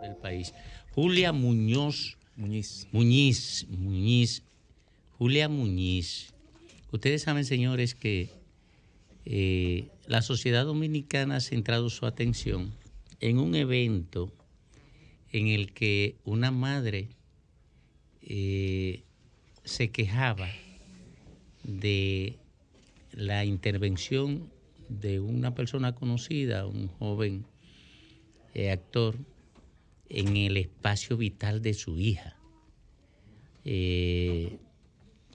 Del país. Julia Muñiz. Julia Muñiz. Ustedes saben, señores, que la sociedad dominicana ha centrado su atención en un evento en el que una madre se quejaba de la intervención de una persona conocida, un joven actor, en el espacio vital de su hija,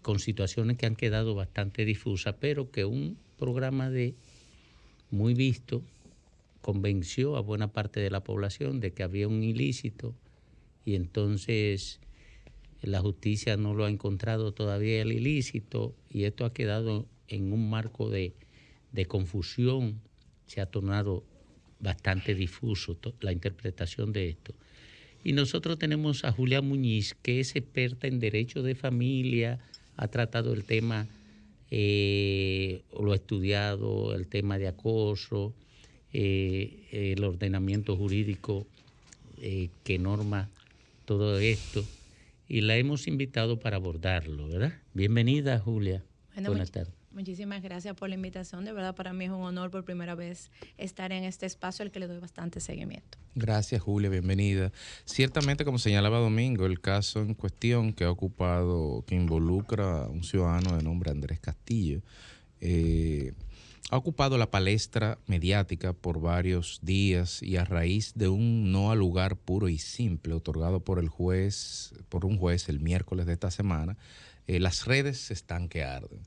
con situaciones que han quedado bastante difusas, pero que un programa muy visto convenció a buena parte de la población de que había un ilícito, y entonces la justicia no lo ha encontrado todavía el ilícito, y esto ha quedado en un marco de confusión. Se ha tornado bastante difuso la interpretación de esto. Y nosotros tenemos a Julia Muñiz, que es experta en derecho de familia, ha tratado el tema, lo ha estudiado, el tema de acoso, el ordenamiento jurídico que norma todo esto, y la hemos invitado para abordarlo, ¿verdad? Bienvenida, Julia. Bueno, buenas tardes. Muchísimas gracias por la invitación. De verdad, para mí es un honor por primera vez estar en este espacio al que le doy bastante seguimiento. Gracias, Julia, bienvenida. Ciertamente, como señalaba Domingo, el caso en cuestión que involucra a un ciudadano de nombre Andrés Castillo, ha ocupado la palestra mediática por varios días, y a raíz de un no al lugar puro y simple otorgado por un juez el miércoles de esta semana, las redes están que arden.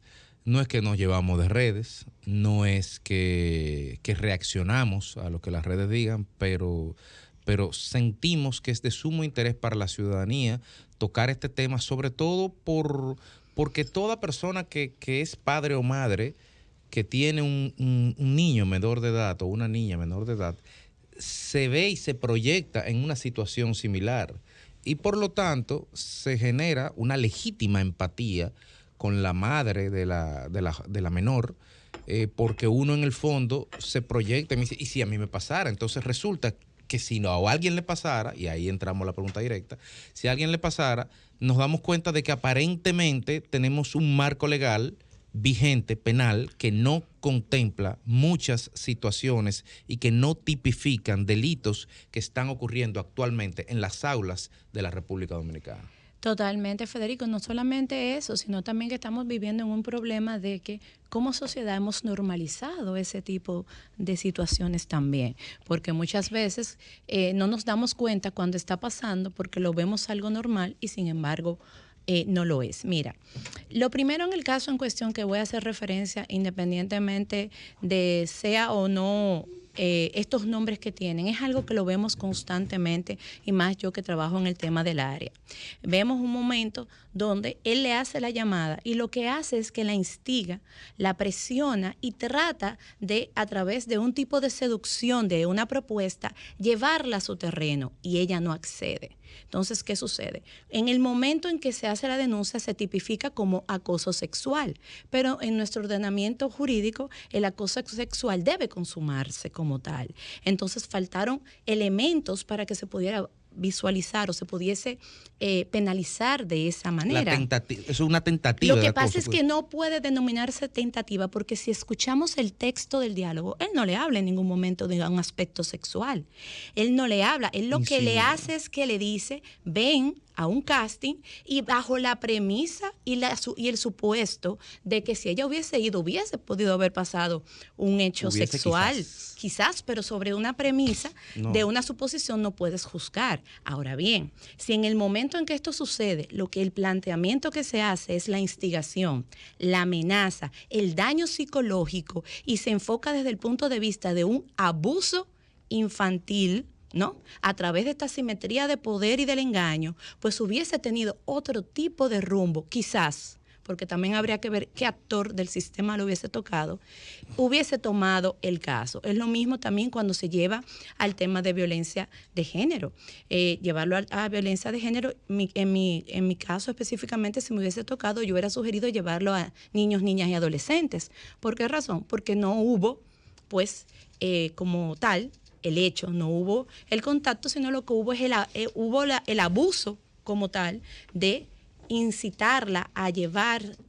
No es que nos llevamos de redes, no es que reaccionamos a lo que las redes digan, pero sentimos que es de sumo interés para la ciudadanía tocar este tema, sobre todo porque toda persona que es padre o madre, que tiene un niño menor de edad o una niña menor de edad, se ve y se proyecta en una situación similar, y por lo tanto se genera una legítima empatía con la madre de la menor, porque uno en el fondo se proyecta y me dice, ¿y si a mí me pasara? Entonces resulta que si a alguien le pasara, y ahí entramos a la pregunta directa, si a alguien le pasara, nos damos cuenta de que aparentemente tenemos un marco legal vigente, penal, que no contempla muchas situaciones y que no tipifican delitos que están ocurriendo actualmente en las aulas de la República Dominicana. Totalmente, Federico. No solamente eso, sino también que estamos viviendo en un problema de que como sociedad hemos normalizado ese tipo de situaciones también, porque muchas veces no nos damos cuenta cuando está pasando porque lo vemos algo normal y sin embargo no lo es. Mira, lo primero en el caso en cuestión que voy a hacer referencia, independientemente de sea o no estos nombres que tienen, es algo que lo vemos constantemente, y más yo que trabajo en el tema del área. Vemos un momento donde él le hace la llamada y lo que hace es que la instiga, la presiona y trata de, a través de un tipo de seducción, de una propuesta, llevarla a su terreno, y ella no accede. Entonces, ¿qué sucede? En el momento en que se hace la denuncia se tipifica como acoso sexual, pero en nuestro ordenamiento jurídico el acoso sexual debe consumarse como tal. Entonces faltaron elementos para que se pudiera visualizar o se pudiese penalizar de esa manera. Eso es una tentativa. Lo que pasa es que no puede denominarse tentativa, porque si escuchamos el texto del diálogo, él no le habla en ningún momento de un aspecto sexual. Él no le habla. Él lo que le hace es que le dice, ven a un casting, y bajo la premisa y el supuesto de que si ella hubiese ido, hubiese podido haber pasado un hecho sexual, quizás, pero sobre una premisa de una suposición no puedes juzgar. Ahora bien, si en el momento en que esto sucede, el planteamiento que se hace es la instigación, la amenaza, el daño psicológico, y se enfoca desde el punto de vista de un abuso infantil, ¿no? A través de esta asimetría de poder y del engaño, pues hubiese tenido otro tipo de rumbo, quizás porque también habría que ver qué actor del sistema lo hubiese tocado, hubiese tomado el caso. Es lo mismo también cuando se lleva al tema de violencia de género. Llevarlo a violencia de género, en mi caso específicamente, si me hubiese tocado, yo hubiera sugerido llevarlo a niños, niñas y adolescentes. ¿Por qué razón? Porque no hubo, pues, como tal, el hecho, no hubo el contacto, sino lo que hubo es el abuso como tal de incitarla a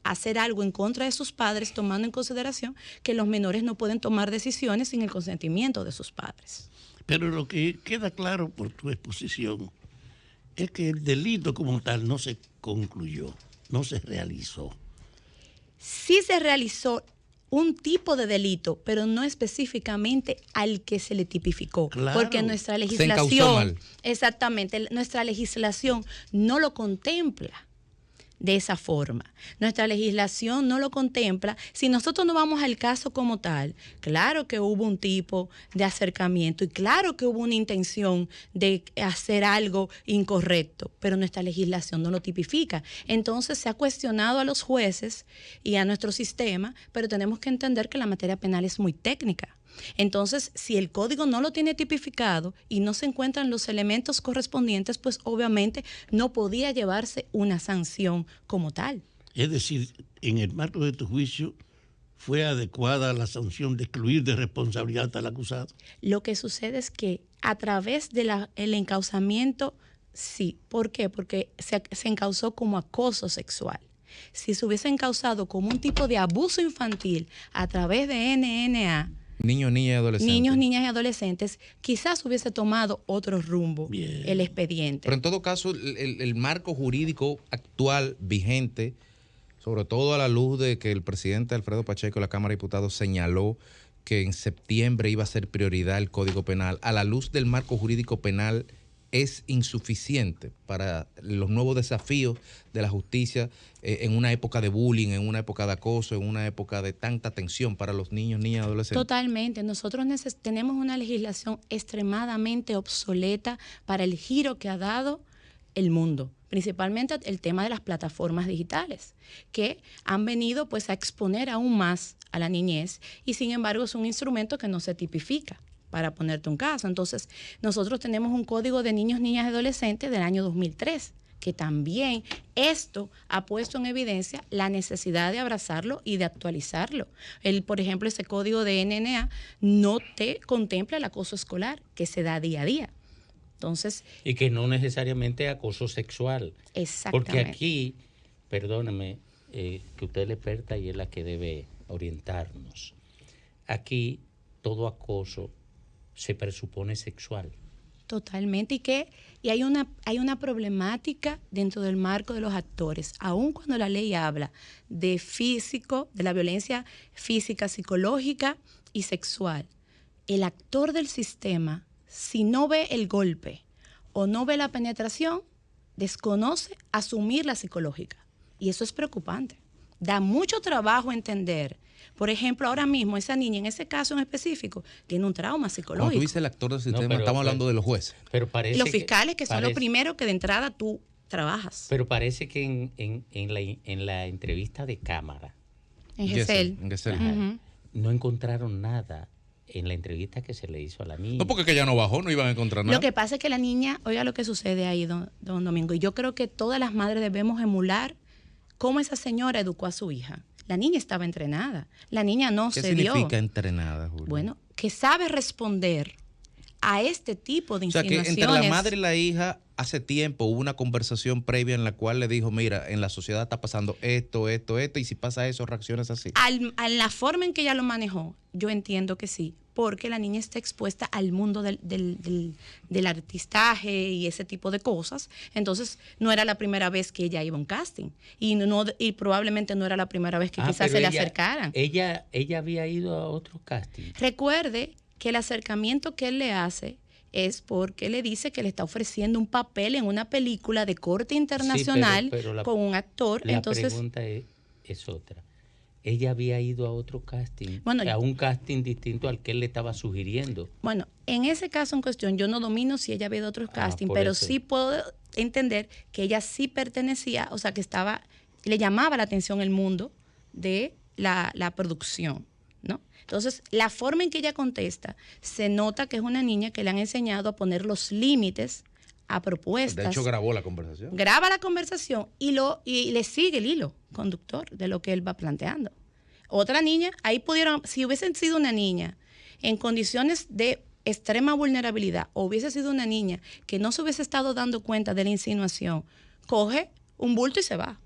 hacer algo en contra de sus padres, tomando en consideración que los menores no pueden tomar decisiones sin el consentimiento de sus padres. Pero lo que queda claro por tu exposición es que el delito como tal no se concluyó, no se realizó. Sí se realizó un tipo de delito, pero no específicamente al que se le tipificó. Claro. Porque nuestra legislación, exactamente, nuestra legislación no lo contempla de esa forma. Nuestra legislación no lo contempla. Si nosotros no vamos al caso como tal, claro que hubo un tipo de acercamiento y claro que hubo una intención de hacer algo incorrecto, pero nuestra legislación no lo tipifica. Entonces se ha cuestionado a los jueces y a nuestro sistema, pero tenemos que entender que la materia penal es muy técnica. Entonces, si el código no lo tiene tipificado y no se encuentran los elementos correspondientes, pues obviamente no podía llevarse una sanción como tal. Es decir, en el marco de tu juicio, ¿fue adecuada la sanción de excluir de responsabilidad al acusado? Lo que sucede es que a través del encauzamiento, sí. ¿Por qué? Porque se encauzó como acoso sexual. Si se hubiese encauzado como un tipo de abuso infantil a través de NNA, niños, niñas y adolescentes. Niños, niñas y adolescentes, quizás hubiese tomado otro rumbo. Bien. El expediente. Pero en todo caso, el marco jurídico actual vigente, sobre todo a la luz de que el presidente Alfredo Pacheco de la Cámara de Diputados señaló que en septiembre iba a ser prioridad el Código Penal, a la luz del marco jurídico penal, es insuficiente para los nuevos desafíos de la justicia en una época de bullying, en una época de acoso, en una época de tanta tensión para los niños, niñas y adolescentes. Totalmente. Nosotros tenemos una legislación extremadamente obsoleta para el giro que ha dado el mundo, principalmente el tema de las plataformas digitales, que han venido pues a exponer aún más a la niñez y sin embargo es un instrumento que no se tipifica. Para ponerte un caso. Entonces, nosotros tenemos un código de niños, niñas y adolescentes del año 2003, que también esto ha puesto en evidencia la necesidad de abrazarlo y de actualizarlo. Por ejemplo, ese código de NNA no te contempla el acoso escolar que se da día a día. Entonces, y que no necesariamente acoso sexual. Exactamente. Porque aquí, perdóname, que usted es la experta y es la que debe orientarnos. Aquí todo acoso se presupone sexual. Totalmente. Y hay una problemática dentro del marco de los actores. Aun cuando la ley habla de la violencia física, psicológica y sexual, el actor del sistema, si no ve el golpe o no ve la penetración, desconoce asumir la psicológica. Y eso es preocupante. Da mucho trabajo entender. Por ejemplo, ahora mismo esa niña, en ese caso en específico, tiene un trauma psicológico. Cuando tú dices el actor del sistema, estamos hablando de los jueces. Pero parece los fiscales, que son los primeros que de entrada tú trabajas. Pero parece que en la entrevista de cámara, en GESEL, no encontraron nada en la entrevista que se le hizo a la niña. No, porque que ella no bajó, no iban a encontrar nada. Lo que pasa es que la niña, oiga lo que sucede ahí, don Domingo, y yo creo que todas las madres debemos emular cómo esa señora educó a su hija. La niña estaba entrenada. La niña no se dio. ¿Qué significa entrenada, Julio? Bueno, que sabe responder a este tipo de insinuaciones. O sea, que entre la madre y la hija hace tiempo hubo una conversación previa en la cual le dijo, mira, en la sociedad está pasando esto, y si pasa eso, reacciones así. A la forma en que ella lo manejó, yo entiendo que sí, porque la niña está expuesta al mundo del artistaje y ese tipo de cosas. Entonces, no era la primera vez que ella iba a un casting y probablemente no era la primera vez que quizás se le acercaran. Ella había ido a otro casting. Recuerde que el acercamiento que él le hace es porque le dice que le está ofreciendo un papel en una película de corte internacional, sí, pero con un actor. Entonces, pregunta es otra. Ella había ido a otro casting, a un casting distinto al que él le estaba sugiriendo. Bueno, en ese caso en cuestión, yo no domino si ella había ido a otros castings, pero eso sí puedo entender que ella sí pertenecía, o sea, que estaba le llamaba la atención el mundo de la producción, ¿no? Entonces, la forma en que ella contesta, se nota que es una niña que le han enseñado a poner los límites a propuestas. De hecho, grabó la conversación. Graba la conversación y le sigue el hilo conductor de lo que él va planteando. Otra niña, ahí pudieron, si hubiesen sido una niña en condiciones de extrema vulnerabilidad, o hubiese sido una niña que no se hubiese estado dando cuenta de la insinuación, coge un bulto y se va.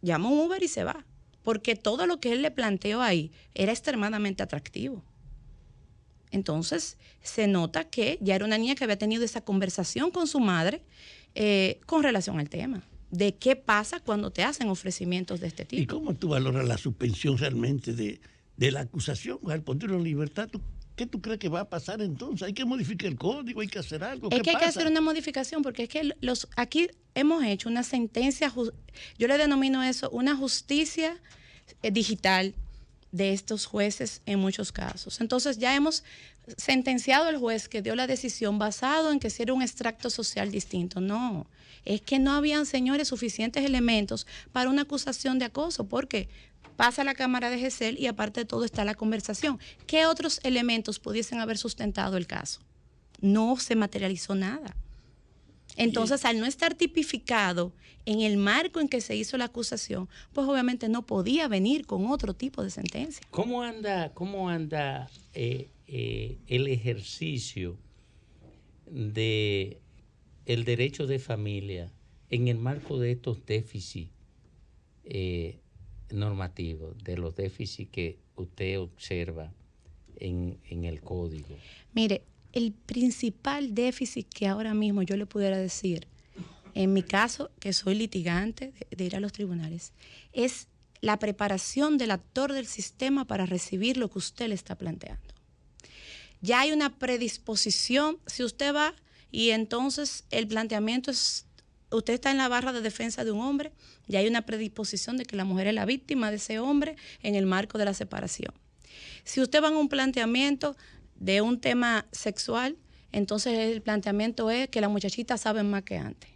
Llama un Uber y se va. Porque todo lo que él le planteó ahí era extremadamente atractivo. Entonces, se nota que ya era una niña que había tenido esa conversación con su madre con relación al tema. De qué pasa cuando te hacen ofrecimientos de este tipo. ¿Y cómo tú valoras la suspensión realmente de la acusación? Al ponerlo en libertad, ¿qué tú crees que va a pasar entonces? ¿Hay que modificar el código? ¿Hay que hacer algo? Es que hay que hacer una modificación porque es que aquí hemos hecho una sentencia, yo le denomino eso una justicia digital de estos jueces en muchos casos. Entonces ya hemos sentenciado al juez que dio la decisión basado en que si era un extracto social distinto. No, es que no habían, señores, suficientes elementos para una acusación de acoso, porque pasa la Cámara de GESEL y aparte de todo está la conversación. ¿Qué otros elementos pudiesen haber sustentado el caso? No se materializó nada. Entonces, al no estar tipificado en el marco en que se hizo la acusación, pues obviamente no podía venir con otro tipo de sentencia. ¿Cómo anda el ejercicio de el derecho de familia en el marco de estos déficits normativos, de los déficits que usted observa en el código? Mire, el principal déficit que ahora mismo yo le pudiera decir, en mi caso, que soy litigante de ir a los tribunales, es la preparación del actor del sistema para recibir lo que usted le está planteando. Ya hay una predisposición, si usted va y entonces el planteamiento es, usted está en la barra de defensa de un hombre, ya hay una predisposición de que la mujer es la víctima de ese hombre en el marco de la separación. Si usted va a un planteamiento de un tema sexual, entonces el planteamiento es que las muchachitas saben más que antes.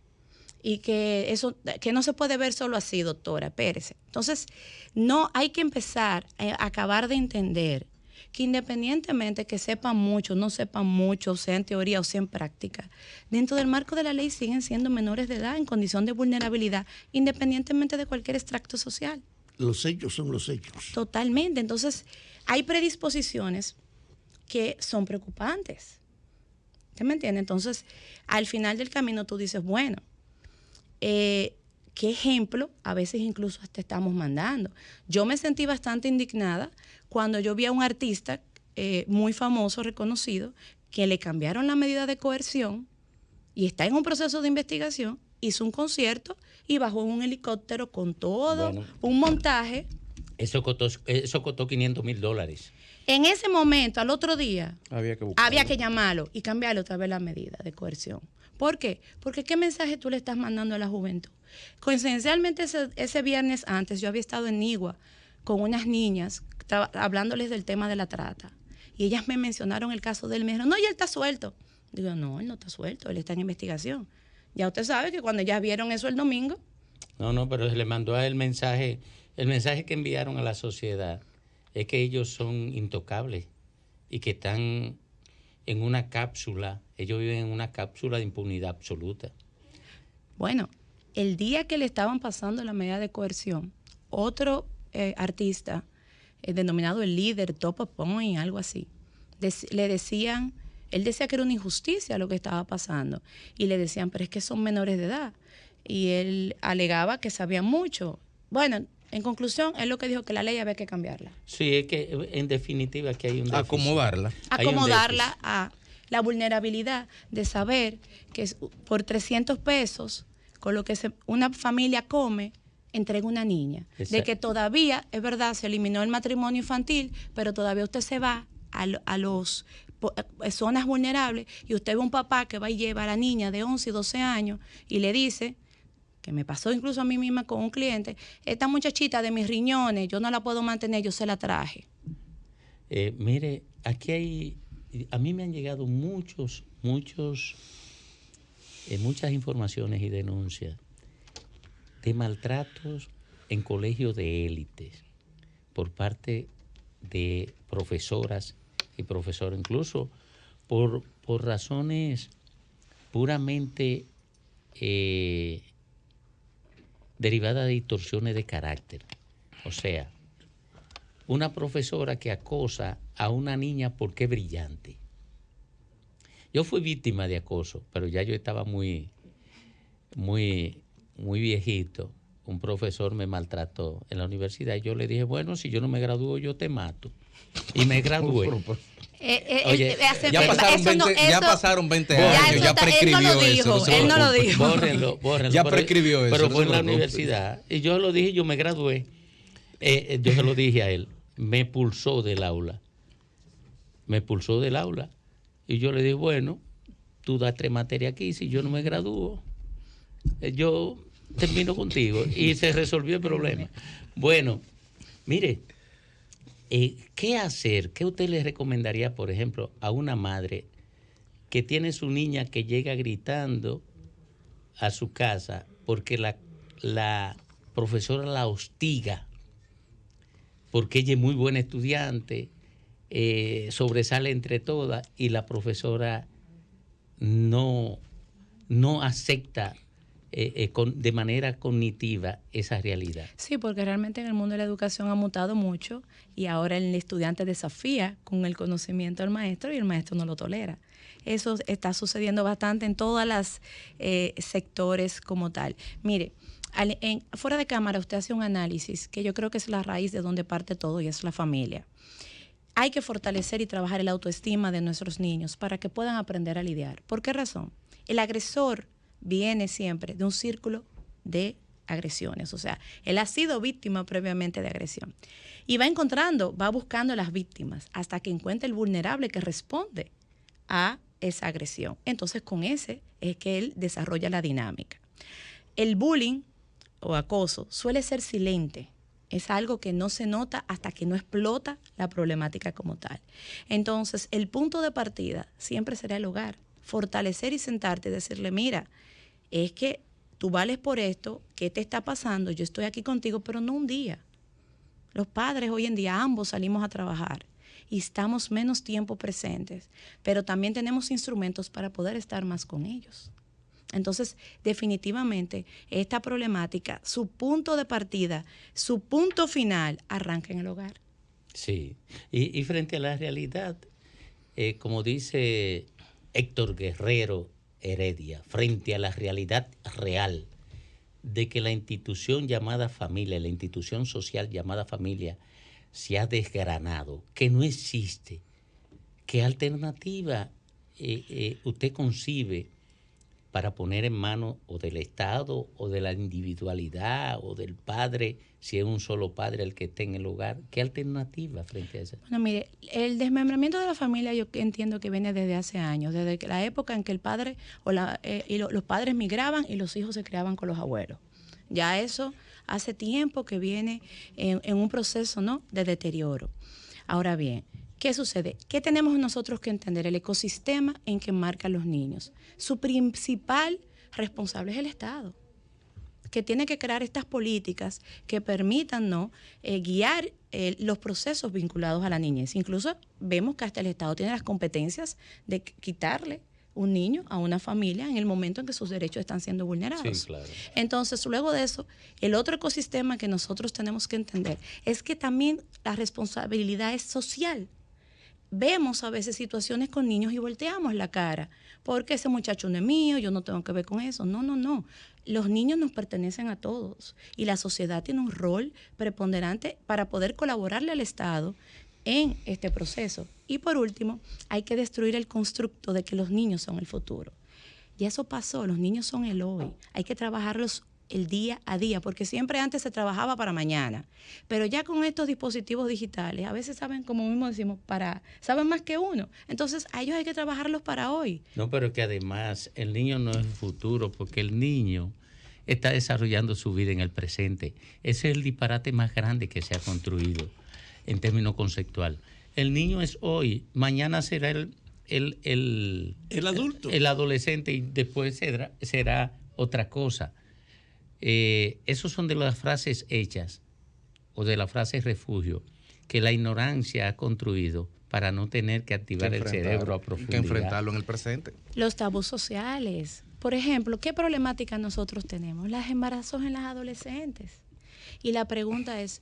Y que eso, que no se puede ver solo así, doctora, espérese. Entonces, no hay que empezar a acabar de entender que independientemente que sepan mucho, no sepan mucho, sea en teoría o sea en práctica, dentro del marco de la ley siguen siendo menores de edad en condición de vulnerabilidad, independientemente de cualquier extracto social. Los hechos son los hechos. Totalmente. Entonces, hay predisposiciones que son preocupantes. ¿Usted me entiende? Entonces, al final del camino tú dices, bueno, ¿qué ejemplo a veces incluso hasta estamos mandando? Yo me sentí bastante indignada cuando yo vi a un artista muy famoso, reconocido, que le cambiaron la medida de coerción y está en un proceso de investigación, hizo un concierto y bajó en un helicóptero con todo, un montaje. Eso costó $500,000. En ese momento, al otro día, había que llamarlo y cambiarle otra vez la medida de coerción. ¿Por qué? Porque ¿qué mensaje tú le estás mandando a la juventud? Coincidencialmente ese viernes antes yo había estado en Nigua con unas niñas hablándoles del tema de la trata. Y ellas me mencionaron el caso de él. Me dijeron, no, ya él está suelto. Digo, no, él no está suelto, él está en investigación. Ya usted sabe que cuando ellas vieron eso el domingo. No, pero se le mandó el mensaje que enviaron a la sociedad es que ellos son intocables y que están en una cápsula, ellos viven en una cápsula de impunidad absoluta. Bueno, el día que le estaban pasando la medida de coerción, otro artista, denominado el líder, Top of Point, algo así, le decían, él decía que era una injusticia lo que estaba pasando, y le decían, pero es que son menores de edad, y él alegaba que sabían mucho. Bueno, en conclusión, es lo que dijo, que la ley había que cambiarla. Sí, es que en definitiva que hay un déficit. Acomodarla a la vulnerabilidad de saber que por 300 pesos, con lo que una familia come, entrega una niña. Exacto. De que todavía, es verdad, se eliminó el matrimonio infantil, pero todavía usted se va a los zonas vulnerables y usted ve un papá que va y lleva a la niña de 11 y 12 años y le dice, que me pasó incluso a mí misma con un cliente, esta muchachita de mis riñones, yo no la puedo mantener, yo se la traje. Mire, aquí a mí me han llegado muchas informaciones y denuncias de maltratos en colegios de élites por parte de profesoras y profesores, incluso por razones puramente derivadas de distorsiones de carácter. O sea, una profesora que acosa a una niña porque es brillante. Yo fui víctima de acoso, pero ya yo estaba muy viejito. Un profesor me maltrató en la universidad y yo le dije, bueno, si yo no me gradúo, yo te mato. Y me gradué. Oye, ya pasaron 20 años, ya prescribió eso. Él no lo dijo. Bórrenlo. Ya prescribió eso. Pero fue en la universidad. Y yo lo dije, yo me gradué. Yo se lo dije a él. Me expulsó del aula. Y yo le dije, bueno, tú das 3 materias aquí, si yo no me gradúo, yo termino contigo. Y se resolvió el problema. Bueno, mire, ¿qué hacer? ¿Qué usted le recomendaría, por ejemplo, a una madre que tiene su niña que llega gritando a su casa porque la profesora la hostiga, porque ella es muy buena estudiante, sobresale entre todas y la profesora no acepta de manera cognitiva esa realidad? Sí, porque realmente en el mundo de la educación ha mutado mucho y ahora el estudiante desafía con el conocimiento al maestro y el maestro no lo tolera. Eso está sucediendo bastante en todas las sectores como tal. Mire, fuera de cámara usted hace un análisis que yo creo que es la raíz de donde parte todo y es la familia. Hay que fortalecer y trabajar el autoestima de nuestros niños para que puedan aprender a lidiar. ¿Por qué razón? El agresor viene siempre de un círculo de agresiones, o sea, él ha sido víctima previamente de agresión y va buscando las víctimas hasta que encuentre el vulnerable que responde a esa agresión. Entonces con ese es que él desarrolla la dinámica. El bullying o acoso suele ser silente. Es algo que no se nota hasta que no explota la problemática como tal. Entonces, el punto de partida siempre será el hogar. Fortalecer y sentarte y decirle, mira, es que tú vales por esto, ¿qué te está pasando? Yo estoy aquí contigo, pero no un día. Los padres hoy en día ambos salimos a trabajar y estamos menos tiempo presentes, pero también tenemos instrumentos para poder estar más con ellos. Entonces, definitivamente, esta problemática, su punto de partida, su punto final, arranca en el hogar. Sí, y frente a la realidad, como dice Héctor Guerrero Heredia, frente a la realidad real de que la institución llamada familia, la institución social llamada familia, se ha desgranado, que no existe, ¿qué alternativa usted concibe para poner en manos o del Estado o de la individualidad o del padre, si es un solo padre el que esté en el hogar? ¿Qué alternativa frente a eso? Bueno, mire, el desmembramiento de la familia yo entiendo que viene desde hace años, desde la época en que el padre los padres migraban y los hijos se criaban con los abuelos. Ya eso hace tiempo que viene en un proceso, ¿no?, de deterioro. Ahora bien, ¿qué sucede? ¿Qué tenemos nosotros que entender? El ecosistema en que marcan los niños. Su principal responsable es el Estado, que tiene que crear estas políticas que permitan, ¿no?, guiar los procesos vinculados a la niñez. Incluso vemos que hasta el Estado tiene las competencias de quitarle un niño a una familia en el momento en que sus derechos están siendo vulnerados. Sí, claro. Entonces, luego de eso, el otro ecosistema que nosotros tenemos que entender es que también la responsabilidad es social. Vemos a veces situaciones con niños y volteamos la cara, porque ese muchacho no es mío, yo no tengo que ver con eso. No. Los niños nos pertenecen a todos y la sociedad tiene un rol preponderante para poder colaborarle al Estado en este proceso. Y por último, hay que destruir el constructo de que los niños son el futuro. Ya eso pasó, los niños son el hoy. Hay que trabajarlos el día a día, porque siempre antes se trabajaba para mañana. Pero ya con estos dispositivos digitales, a veces saben, como mismo decimos, saben más que uno. Entonces, a ellos hay que trabajarlos para hoy. No, pero que además el niño no es el futuro, porque el niño está desarrollando su vida en el presente. Ese es el disparate más grande que se ha construido en términos conceptual. El niño es hoy, mañana será el adulto, el adolescente y después será otra cosa. esos son de las frases hechas o de las frases refugio que la ignorancia ha construido para no tener que activar el cerebro a profundidad. Que enfrentarlo en el presente. Los tabús sociales. Por ejemplo, ¿qué problemática nosotros tenemos? Los embarazos en las adolescentes. Y la pregunta es,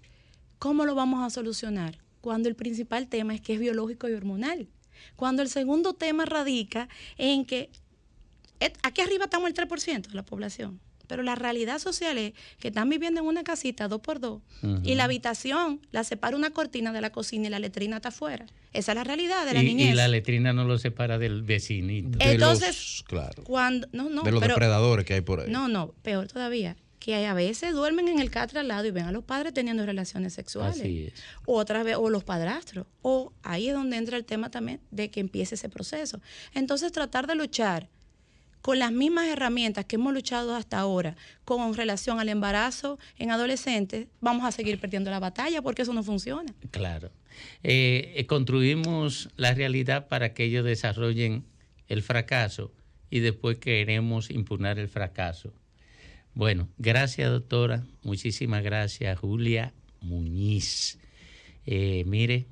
¿cómo lo vamos a solucionar? Cuando el principal tema es que es biológico y hormonal. Cuando el segundo tema radica en que aquí arriba estamos el 3% de la población, pero la realidad social es que están viviendo en una casita 2x2 y la habitación la separa una cortina de la cocina y la letrina está afuera. Esa es la realidad de la niñez. Y la letrina no lo separa del vecinito. Entonces, claro, cuando de los depredadores que hay por ahí. No, peor todavía, que a veces duermen en el catre al lado y ven a los padres teniendo relaciones sexuales. Así es. Otra vez, o los padrastros. O ahí es donde entra el tema también de que empiece ese proceso. Entonces, tratar de luchar con las mismas herramientas que hemos luchado hasta ahora con relación al embarazo en adolescentes, vamos a seguir perdiendo la batalla porque eso no funciona. Claro. Construimos la realidad para que ellos desarrollen el fracaso y después queremos impugnar el fracaso. Bueno, gracias, doctora. Muchísimas gracias, Julia Muñiz. Mire,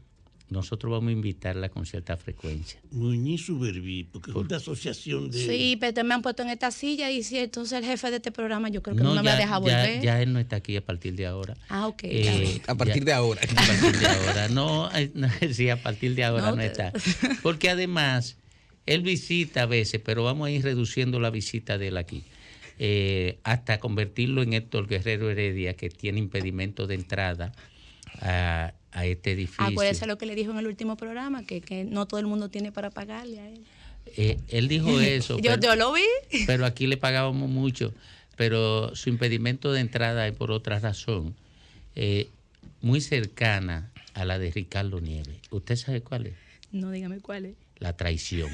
nosotros vamos a invitarla con cierta frecuencia. Muñiz Suberví, porque es una asociación de... Sí, pero me han puesto en esta silla y si entonces el jefe de este programa yo creo que no me va a dejar volver. Ya él no está aquí a partir de ahora. Ah, ok. A partir de ahora. A partir de ahora. No, sí, a partir de ahora no está. Porque además, él visita a veces, pero vamos a ir reduciendo la visita de él aquí. Hasta convertirlo en Héctor Guerrero Heredia, que tiene impedimento de entrada a este edificio. Acuérdese lo que le dijo en el último programa, que no todo el mundo tiene para pagarle a él. Él dijo eso. yo lo vi. Pero aquí le pagábamos mucho. Pero su impedimento de entrada es por otra razón, muy cercana a la de Ricardo Nieves. ¿Usted sabe cuál es? No, dígame cuál es. La traición.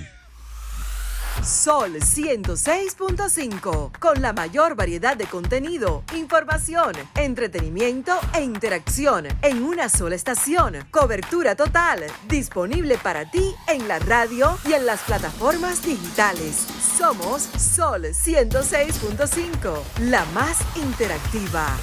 Sol 106.5, con la mayor variedad de contenido, información, entretenimiento e interacción en una sola estación. Cobertura total, disponible para ti en la radio y en las plataformas digitales. Somos Sol 106.5, la más interactiva.